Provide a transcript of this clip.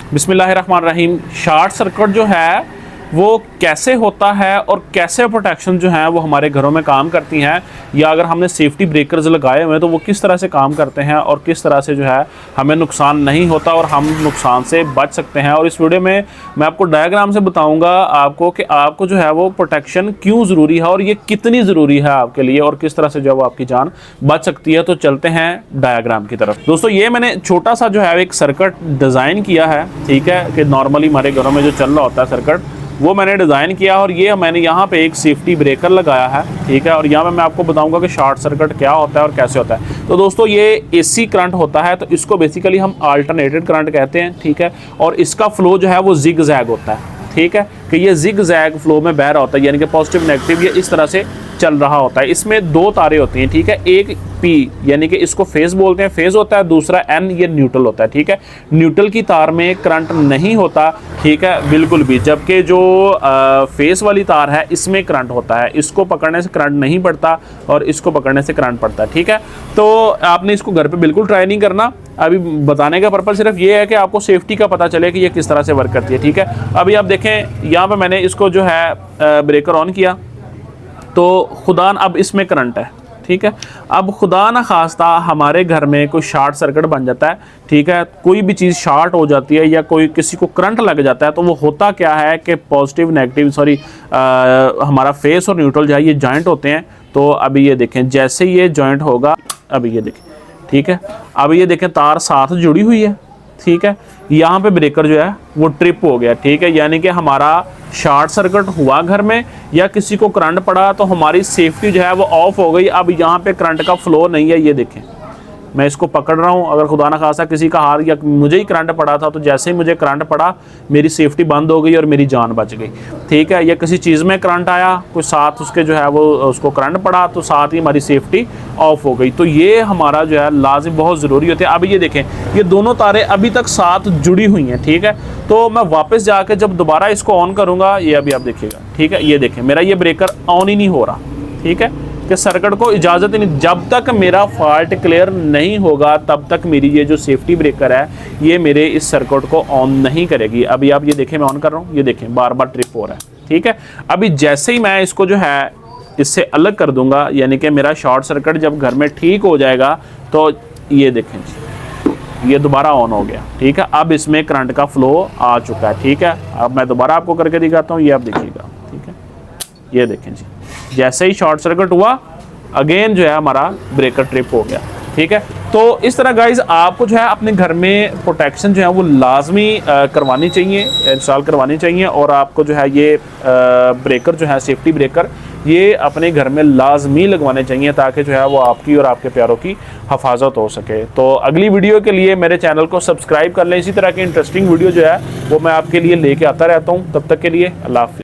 बिस्मिल्लाहिर्रहमानिर्रहीम। Short circuit जो है वो कैसे होता है और कैसे प्रोटेक्शन जो है वो हमारे घरों में काम करती हैं, या अगर हमने सेफ्टी ब्रेकर्स लगाए हुए हैं तो वो किस तरह से काम करते हैं और किस तरह से जो है हमें नुकसान नहीं होता और हम नुकसान से बच सकते हैं। और इस वीडियो में मैं आपको डायग्राम से बताऊंगा आपको कि आपको जो है वो प्रोटेक्शन क्यों ज़रूरी है और ये कितनी ज़रूरी है आपके लिए और किस तरह से जो है वो आपकी जान बच सकती है। तो चलते हैं डायग्राम की तरफ। दोस्तों, ये मैंने छोटा सा जो है एक सर्किट डिज़ाइन किया है, ठीक है, कि नॉर्मली हमारे घरों में जो चल रहा होता है सर्किट वो मैंने डिज़ाइन किया और ये मैंने यहाँ पे एक सेफ्टी ब्रेकर लगाया है, ठीक है। और यहाँ पे मैं आपको बताऊंगा कि शॉर्ट सर्किट क्या होता है और कैसे होता है। तो दोस्तों, ये एसी करंट होता है, तो इसको बेसिकली हम अल्टरनेटेड करंट कहते हैं, ठीक है। और इसका फ्लो जो है वो जिग जैग होता है, ठीक है, कि ये जिग जैग फ्लो में बह रहा होता है, यानी कि पॉजिटिव नेगेटिव ये इस तरह से चल रहा होता है। इसमें दो तारे होती हैं, ठीक है, एक पी यानी कि इसको फेज बोलते हैं, फेज होता है, दूसरा एन ये न्यूट्रल होता है, ठीक है। न्यूट्रल की तार में करंट नहीं होता, ठीक है, बिल्कुल भी, जबकि जो फेस वाली तार है इसमें करंट होता है। इसको पकड़ने से करंट नहीं पड़ता और इसको पकड़ने से करंट पड़ता है, ठीक है। तो आपने इसको घर पे बिल्कुल ट्राई नहीं करना। अभी बताने का पर्पज़ सिर्फ ये है कि आपको सेफ्टी का पता चले कि ये किस तरह से वर्क करती है, ठीक है। अभी आप देखें यहाँ पे मैंने इसको जो है ब्रेकर ऑन किया तो खुदा अब इसमें करंट है, ठीक है। अब खुदा ना खास्ता हमारे घर में कोई शॉर्ट सर्किट बन जाता है, ठीक है, कोई भी चीज़ शॉर्ट हो जाती है या कोई किसी को करंट लग जाता है, तो वो होता क्या है कि पॉजिटिव नेगेटिव हमारा फेस और न्यूट्रल जो है ये जॉइंट होते हैं। तो अभी ये देखें, जैसे ये जॉइंट होगा, अभी ये देखें, ठीक है, अभी ये देखें तार साथ जुड़ी हुई है, ठीक है। यहाँ पे ब्रेकर जो है वो ट्रिप हो गया, ठीक है, यानी कि हमारा शॉर्ट सर्किट हुआ घर में या किसी को करंट पड़ा तो हमारी सेफ्टी जो है वो ऑफ हो गई। अब यहाँ पे करंट का फ्लो नहीं है, ये देखें, मैं इसको पकड़ रहा हूँ, अगर खुदा ना खासा किसी का हाथ या मुझे ही करंट पड़ा था तो जैसे ही मुझे करंट पड़ा मेरी सेफ्टी बंद हो गई और मेरी जान बच गई, ठीक है। या किसी चीज़ में करंट आया, कोई साथ उसके जो है वो उसको करंट पड़ा तो साथ ही हमारी सेफ्टी ऑफ हो गई। तो ये हमारा जो है लाजिम बहुत ज़रूरी होता है। अभी ये देखें, ये दोनों तारें अभी तक साथ जुड़ी हुई हैं, ठीक है। तो मैं वापस जाके जब दोबारा इसको ऑन करूँगा, ये अभी आप देखिएगा, ठीक है, ये देखें मेरा ये ब्रेकर ऑन ही नहीं हो रहा, ठीक है, कि सर्किट को इजाज़त ही नहीं, जब तक मेरा फॉल्ट क्लियर नहीं होगा तब तक मेरी ये जो सेफ्टी ब्रेकर है ये मेरे इस सर्किट को ऑन नहीं करेगी। अभी आप ये देखें, मैं ऑन कर रहा हूँ, ये देखें बार बार ट्रिप हो रहा है, ठीक है। अभी जैसे ही मैं इसको जो है इससे अलग कर दूंगा, यानी कि मेरा शॉर्ट सर्किट जब घर में ठीक हो जाएगा, तो ये देखें ये दोबारा ऑन हो गया, ठीक है। अब इसमें करंट का फ्लो आ चुका है, ठीक है। अब मैं दोबारा आपको करके दिखाता हूँ, ये आप देखिएगा, ठीक है, ये देखें जी, जैसे ही शॉर्ट सर्किट हुआ अगेन जो है हमारा ब्रेकर ट्रिप हो गया, ठीक है। तो इस तरह गाइज आपको जो है अपने घर में प्रोटेक्शन जो है वो लाजमी करवानी चाहिए, इंस्टॉल करवानी चाहिए। और आपको जो है ये ब्रेकर जो है सेफ्टी ब्रेकर ये अपने घर में लाजमी लगवाने चाहिए ताकि जो है वो आपकी और आपके प्यारों की हिफाजत हो सके। तो अगली वीडियो के लिए मेरे चैनल को सब्सक्राइब कर लें। इसी तरह की इंटरेस्टिंग वीडियो जो है वो मैं आपके लिए लेके आता रहता हूँ। तब तक के लिए अल्लाह हाफ़िज़।